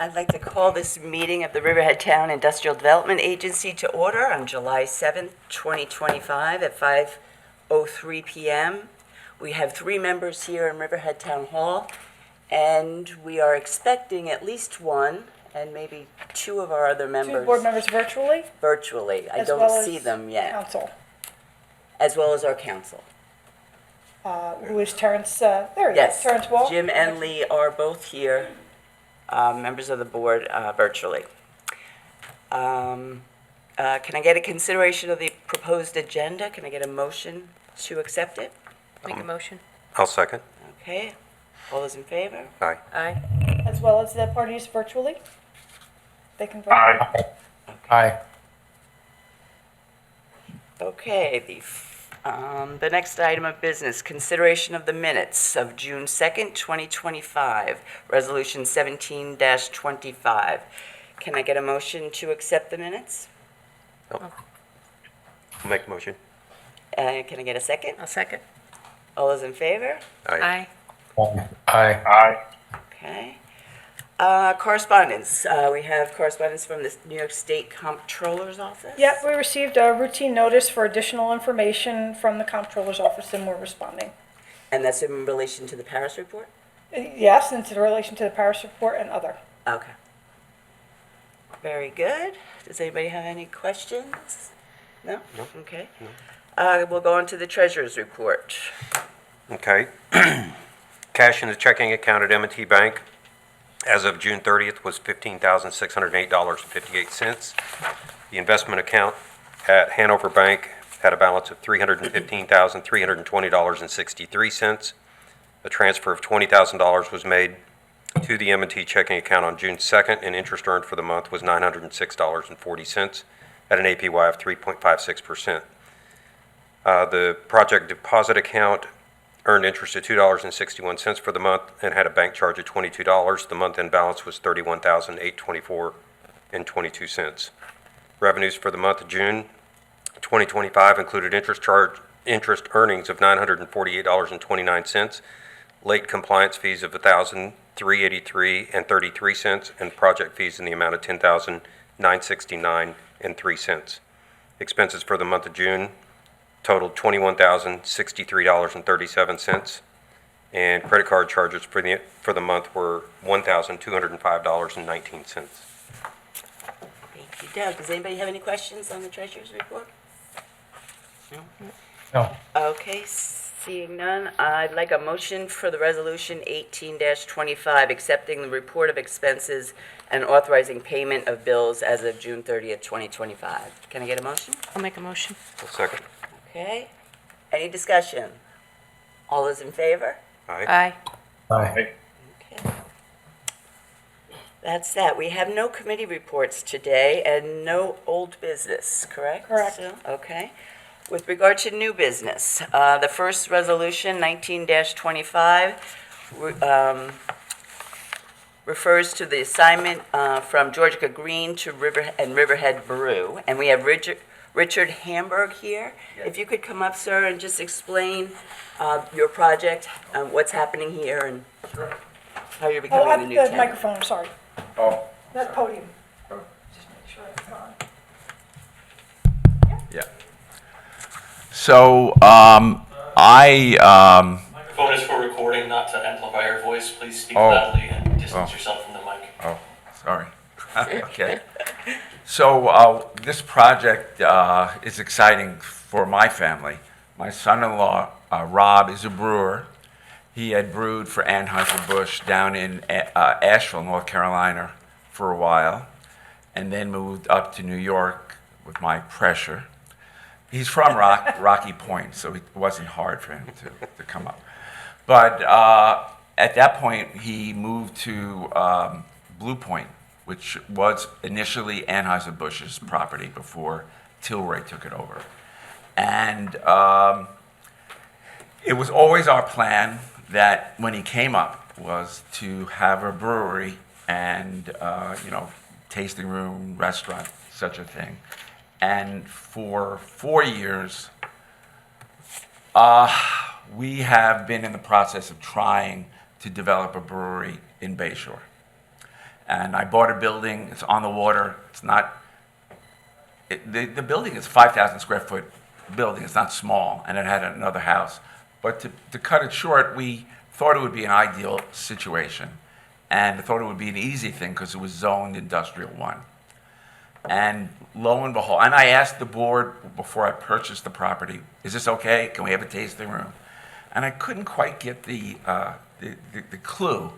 I'd like to call this meeting of the Riverhead Town Industrial Development Agency to order on July 7th, 2025 at 5:03 p.m. We have 3 members here in Riverhead Town Hall, and we are expecting at least 1 and maybe 2 of our other members. 2 board members virtually? Virtually. I as don't well see as them yet. Council. As well as our council. Who is Terrence, there he is, Yes. Terrence Wall? Jim and Lee are both here, members of the board virtually. Can I get a consideration of the proposed agenda? Can I get a motion to accept it? Make a motion. I'll second. Okay. All those in favor? Aye. Aye. As well as the parties virtually? They can vote? Aye. Aye. Okay, the next item of business, consideration of the minutes of June 2nd, 2025, Resolution 17-25. Can I get a motion to accept the minutes? I'll make a motion. Can I get a second? I'll second. All those in favor? Aye. Aye. Aye. Okay. Correspondence. We have correspondence from the New York State Comptroller's Office. Yep, we received a routine notice for additional information from the Comptroller's Office, and we're responding. And that's in relation to the Paris report? Yes, and in relation to the Paris report and other. Okay. Very good. Does anybody have any questions? No? No. Okay. We'll go on to the treasurer's report. Okay. Cash in the checking account at M&T Bank as of June 30th was $15,608.58. The investment account at Hanover Bank had a balance of $315,320.63. A transfer of $20,000 was made to the M&T checking account on June 2nd, and interest earned for the month was $906.40 at an APY of 3.56%. The project deposit account earned interest at $2.61 for the month and had a bank charge of $22. The month-end balance was $31,824.22. Revenues for the month of June 2025 included interest earnings of $948.29, late compliance fees of $1,383.33, and project fees in the amount of $10,969.03. Expenses for the month of June totaled $21,063.37, and credit card charges for the month were $1,205.19. Thank you, Doug. Does anybody have any questions on the treasurer's report? No? No. Okay, seeing none, I'd like a motion for the resolution 18-25, accepting the report of expenses and authorizing payment of bills as of June 30th, 2025. Can I get a motion? I'll make a motion. I'll second. Okay. Any discussion? All those in favor? Aye. Aye. Aye. Okay. That's that. We have no committee reports today and no old business, correct? Correct. So, okay. With regard to new business, the first resolution, 19-25, refers to the assignment from Georgia Green to Riverhead Brew. And we have Richard Hamburg here. Yes. If you could come up, sir, and just explain your project, what's happening here, and how you're becoming the new The tenant. microphone, I'm sorry. Oh. That podium. Just make sure it's on. Yeah. So, Phone is for recording, not to amplify your voice. Please speak Oh. loudly and distance Oh. yourself from the mic. oh, sorry. Okay. So, this project is exciting for my family. My son-in-law, Rob, is a brewer. He had brewed for Anheuser-Busch down in Asheville, North Carolina, for a while, and then moved up to New York with my pressure. He's from Rocky Point, so it wasn't hard for him to come up. But at that point, he moved to Blue Point, which was initially Anheuser-Busch's property before Tilray took it over. And it was always our plan that when he came up was to have a brewery and, tasting room, restaurant, such a thing. And for 4 years, we have been in the process of trying to develop a brewery in Bayshore. And I bought a building, it's on the water, it's not, the building is 5,000 square foot building, it's not small, and it had another house. But to cut it short, we thought it would be an ideal situation. And thought it would be an easy thing because it was zoned industrial 1. And lo and behold, and I asked the board before I purchased the property, is this okay? Can we have a tasting room? And I couldn't quite get the clue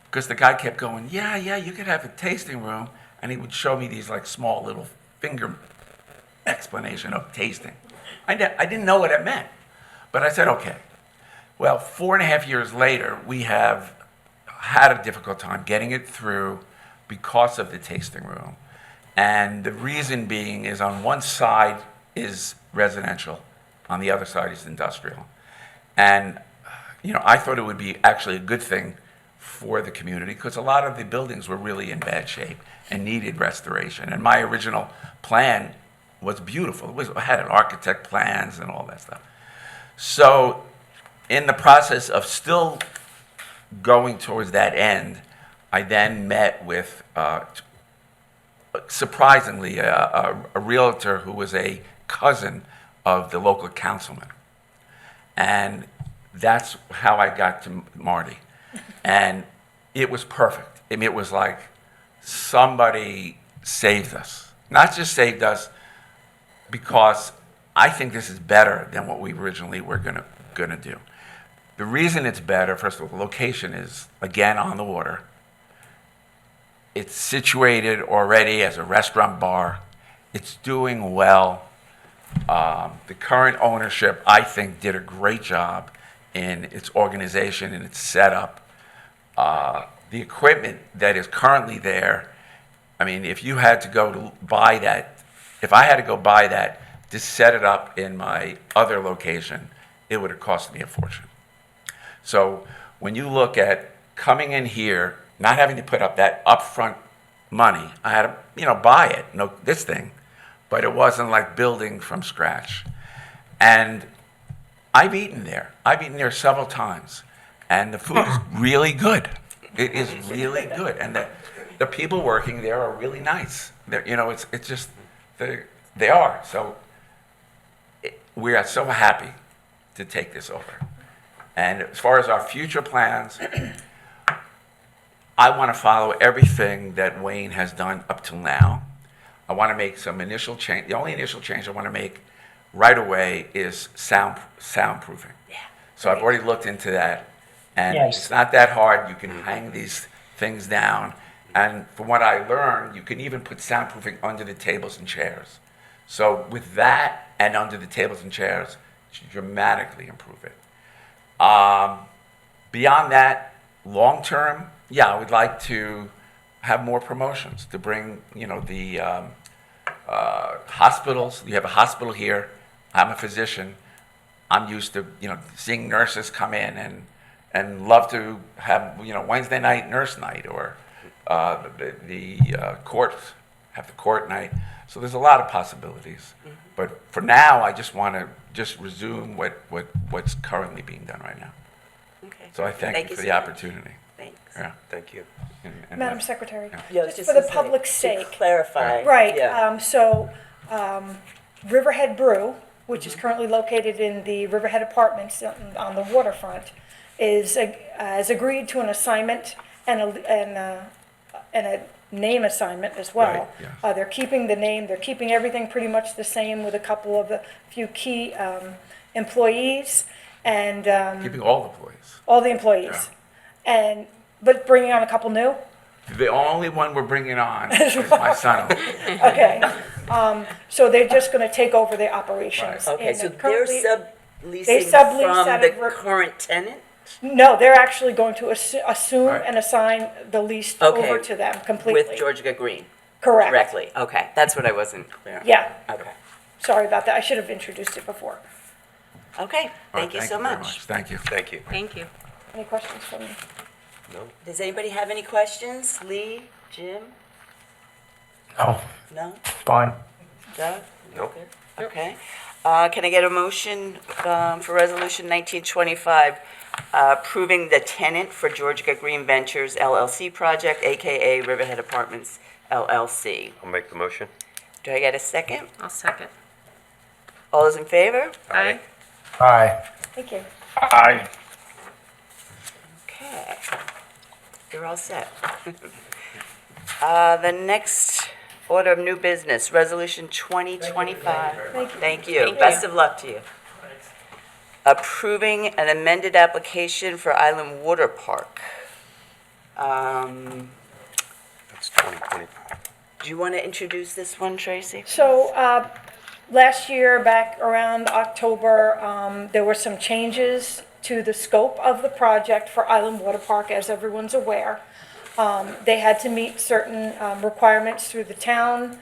because the guy kept going, yeah, you could have a tasting room. And he would show me these like small little finger explanation of tasting. I didn't know what it meant, but I said, okay. Well, 4.5 years later, we have had a difficult time getting it through because of the tasting room. And the reason being is on one side is residential, on the other side is industrial. And, I thought it would be actually a good thing for the community because a lot of the buildings were really in bad shape and needed restoration. And my original plan was beautiful. It had an architect plans and all that stuff. So in the process of still going towards that end, I then met with, surprisingly, a realtor who was a cousin of the local councilman. And that's how I got to Marty. And it was perfect. I mean, it was like somebody saved us. Not just saved us, because I think this is better than what we originally were gonna do. The reason it's better, first of all, the location is, again, on the water. It's situated already as a restaurant bar. It's doing well. The current ownership, I think, did a great job in its organization and its setup. The equipment that is currently there, I mean, if you had to go to buy that, if I had to go buy that to set it up in my other location, it would have cost me a fortune. So when you look at coming in here, not having to put up that upfront money, I had to, buy it, this thing, but it wasn't like building from scratch. And I've eaten there. I've eaten there several times, and the food is really good. It is really good, and the people working there are really nice. It's just they are. So we are so happy to take this over. And as far as our future plans, I want to follow everything that Wayne has done up till now. I want to make some initial change. The only initial change I want to make right away is soundproofing. Yeah. So I've already looked into that, and Yes. it's not that hard. You can hang these things down, and from what I learned, you can even put soundproofing under the tables and chairs. So with that and under the tables and chairs, it should dramatically improve it. Beyond that, long term, I would like to have more promotions to bring, the hospitals. You have a hospital here. I'm a physician. I'm used to, seeing nurses come in and love to have, Wednesday night nurse night or the courts have the court night. So there's a lot of possibilities. Mm-hmm. But for now, I just want to resume what's currently being done right now. Okay. So I thank you for so the much. opportunity. Thanks. Yeah. Thank you. And Madam Secretary, Yeah, I was just for the gonna say, public's to sake. clarify. Right, Yeah. Riverhead Brew, which Mm-hmm. is currently located in the Riverhead Apartments on the waterfront, has agreed to an assignment and a name assignment as well. Right, yes. They're keeping the name, they're keeping everything pretty much the same with a couple of the few key employees and keeping all the employees. all the employees. But bringing on a couple new? The only one we're bringing on is my son. Okay. So they're just going to take over the operations. Right. Okay, And so currently- they're They subleasing sublease from out the of River- current tenant? No, they're actually going to assume Right. and assign the lease Okay. over to them completely. With Georgia Green Correct. directly? Okay, that's what I wasn't clear on. Yeah, Okay. sorry about that. I should have introduced it before. Okay, All thank right, you so very much. Thank you. Thank you. Thank you. Any questions from me? No? Does anybody have any questions? Lee, Jim? No, No? fine. Doug? Nope. Okay. Can I get a motion for Resolution 1925, approving the tenant for Georgia Green Ventures LLC project, AKA Riverhead Apartments LLC? I'll make the motion. Do I get a second? I'll second. All those in favor? Aye. Aye. Thank you. Aye. Okay. You're all set. The next order of new business, Resolution 2025. Thank you. Thank Best you. of luck to you. Approving an amended application for Island Water Park. That's 2025. Do you want to introduce this one, Tracy? So, last year, back around October, there were some changes to the scope of the project for Island Water Park, as everyone's aware. They had to meet certain requirements through the town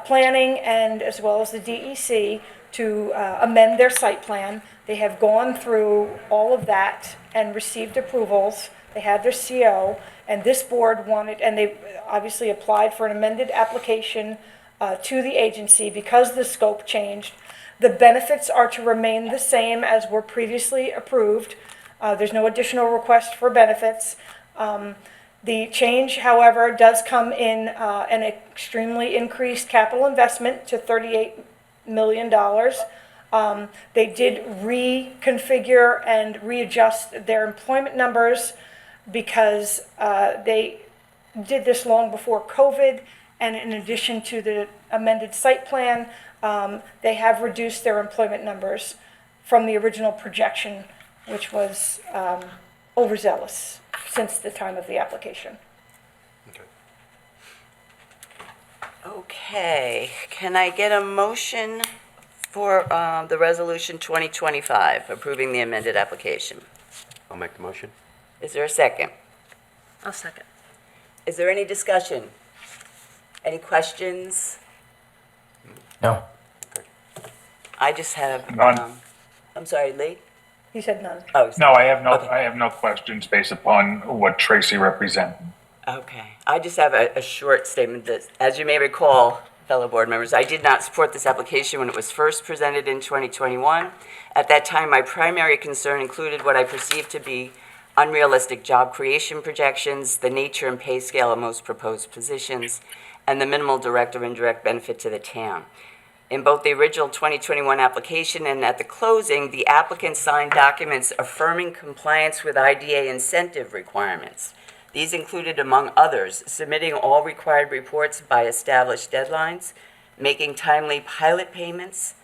planning and as well as the DEC to amend their site plan. They have gone through all of that and received approvals. They had their CO, and this board wanted, and they obviously applied for an amended application to the agency because the scope changed. The benefits are to remain the same as were previously approved. There's no additional request for benefits. The change, however, does come in an extremely increased capital investment to $38 million. They did reconfigure and readjust their employment numbers because they did this long before COVID, and in addition to the amended site plan, they have reduced their employment numbers from the original projection, which was overzealous since the time of the application. Okay. Okay, can I get a motion for the Resolution 2025, approving the amended application? I'll make the motion. Is there a second? I'll second. Is there any discussion? Any questions? No. I just have, None. I'm sorry, Lee? He said none. Oh, No, I have Okay. no questions based upon what Tracy represented. okay. I just have a short statement that, as you may recall, fellow board members, I did not support this application when it was first presented in 2021. At that time, my primary concern included what I perceived to be unrealistic job creation projections, the nature and pay scale of most proposed positions, and the minimal direct or indirect benefit to the town. In both the original 2021 application and at the closing, the applicant signed documents affirming compliance with IDA incentive requirements. These included, among others, submitting all required reports by established deadlines, making timely pilot payments,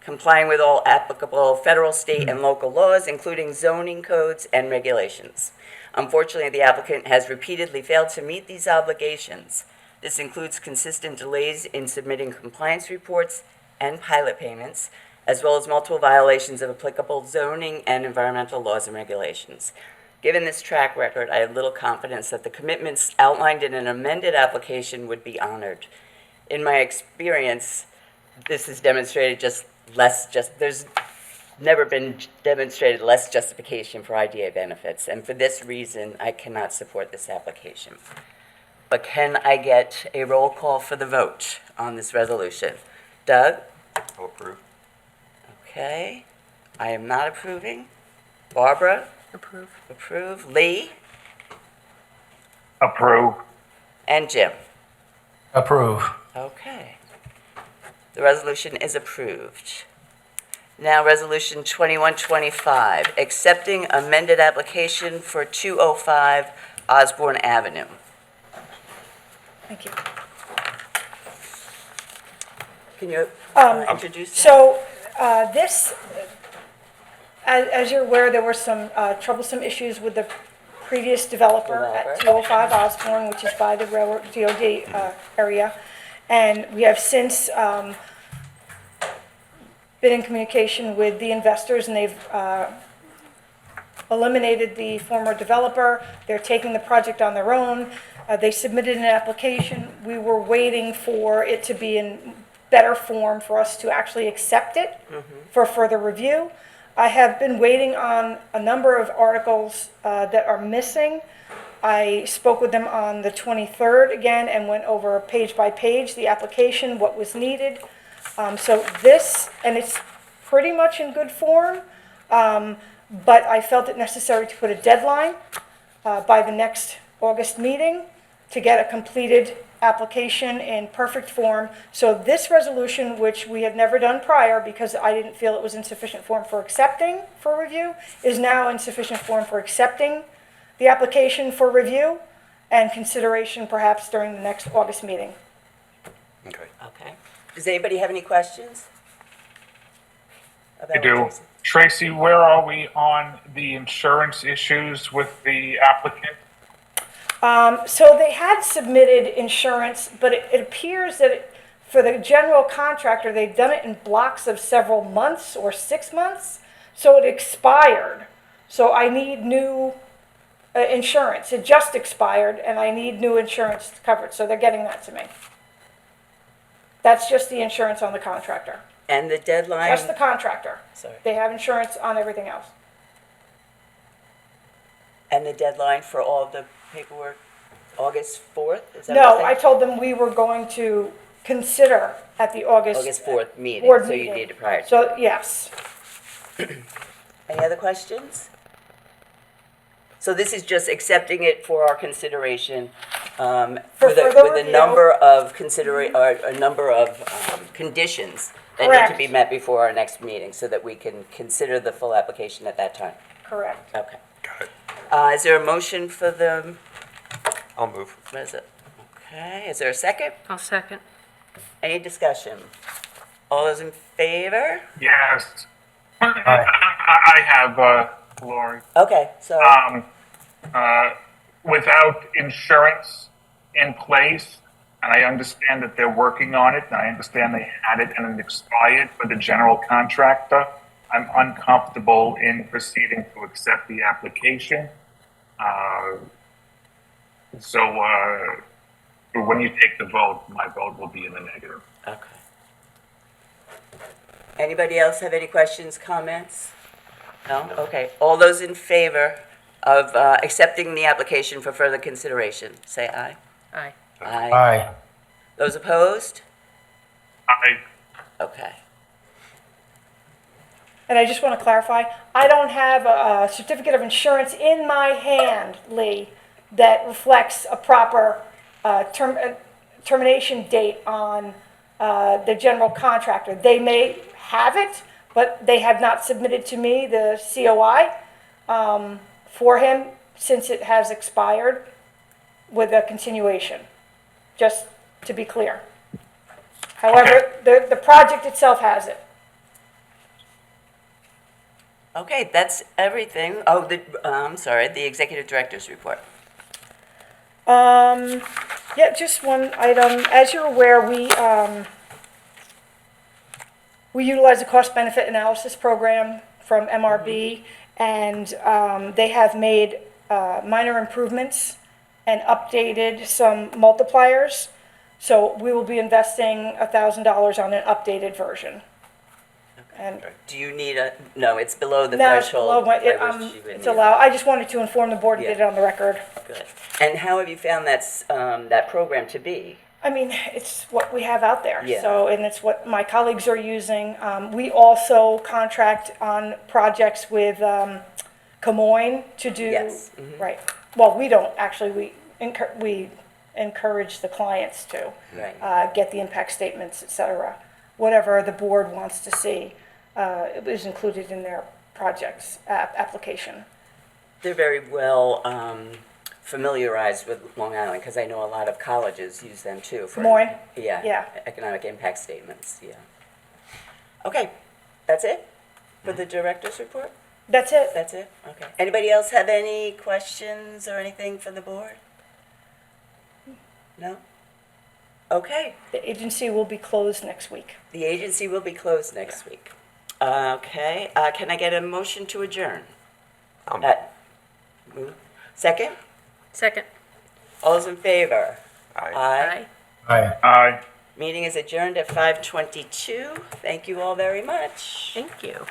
complying with all applicable federal, state, and local laws, including zoning codes and regulations. Unfortunately, the applicant has repeatedly failed to meet these obligations. This includes consistent delays in submitting compliance reports and pilot payments, as well as multiple violations of applicable zoning and environmental laws and regulations. Given this track record, I have little confidence that the commitments outlined in an amended application would be honored. In my experience, this is demonstrated there's never been demonstrated less justification for IDA benefits, and for this reason, I cannot support this application. But can I get a roll call for the vote on this resolution? Doug? I'll approve. Okay. I am not approving. Barbara? Approve. Approve. Lee? Approve. And Jim? Approve. Okay. The resolution is approved. Now, Resolution 2125, accepting amended application for 205 Osborn Avenue. Thank you. Can you introduce that? So, this, as you're aware, there were some troublesome issues with the previous developer at 205 Osborn, which is by the railroad DOD area. And we have since been in communication with the investors, and they've eliminated the former developer. They're taking the project on their own. They submitted an application. We were waiting for it to be in better form for us to actually accept it for further review. I have been waiting on a number of articles that are missing. I spoke with them on the 23rd again and went over page by page the application, what was needed. So this, and it's pretty much in good form, but I felt it necessary to put a deadline by the next August meeting to get a completed application in perfect form. So this resolution, which we had never done prior because I didn't feel it was in sufficient form for accepting for review, is now in sufficient form for accepting the application for review and consideration perhaps during the next August meeting. Okay. Okay. Does anybody have any questions? I about do. Tracy? Tracy, where are we on the insurance issues with the applicant? So they had submitted insurance, but it appears that for the general contractor, they've done it in blocks of several months or 6 months. So it expired. So I need new insurance. It just expired and I need new insurance to cover it. So they're getting that to me. That's just the insurance on the contractor. And the deadline? Just the contractor. Sorry. They have insurance on everything else. And the deadline for all the paperwork, August 4th? Is that No, what I you're saying? told them we were going to consider at the August. August 4th meeting, board so you meeting. need it prior to. So, yes. Any other questions? So this is just accepting it for our consideration, For with further a review. number of a number of conditions that need to Correct. be met before our next meeting, so that we can consider the full application at that time. Correct. Okay. Got it. Is there a motion for the, I'll move. okay, is there a second? I'll second. Any discussion? All those in favor? Yes. Aye. I have, Lori. Okay, so, Without insurance in place, and I understand that they're working on it, and I understand they had it and it expired for the general contractor, I'm uncomfortable in proceeding to accept the application. So when you take the vote, my vote will be in the negative. okay. Anybody else have any questions, comments? No? Okay. All those in favor of accepting the application for further consideration, say aye. Aye. Aye. Aye. Those opposed? I, Okay. And I just want to clarify, I don't have a certificate of insurance in my hand, Lee, that reflects a proper termination date on the general contractor. They may have it, but they have not submitted to me the COI for him since it has expired with a continuation, just to be clear. However, the project itself has it. Okay, that's everything. Oh, I'm sorry, the executive director's report. Yeah, just one item. As you're aware, we utilize a cost-benefit analysis program from MRB, and they have made minor improvements and updated some multipliers. So we will be investing $1,000 on an updated version. And Do you need no, it's below the now it's threshold. below, by which you would it's need- allowed. I just wanted to inform the board and get it on the record. Good. And how have you found that program to be? I mean, it's what we have out there. Yeah. So, and it's what my colleagues are using. We also contract on projects with Camoin to do. Yes. Mhm. Right. Well, we don't actually. We encourage the clients to Right. get the impact statements, et cetera. Whatever the board wants to see, it was included in their project's application. They're very well familiarized with Long Island, because I know a lot of colleges use them too. For, Camoin? Yeah. Yeah. Economic impact statements, yeah. Okay, that's it for the director's report? That's it. That's it? Okay. Anybody else have any questions or anything for the board? No? Okay. The agency will be closed next week. The agency will be closed next week. Okay, can I get a motion to adjourn? Move. Second? Second. All those in favor? Aye. Aye. I Meeting is adjourned at 5:22. Thank you all very much. Thank you.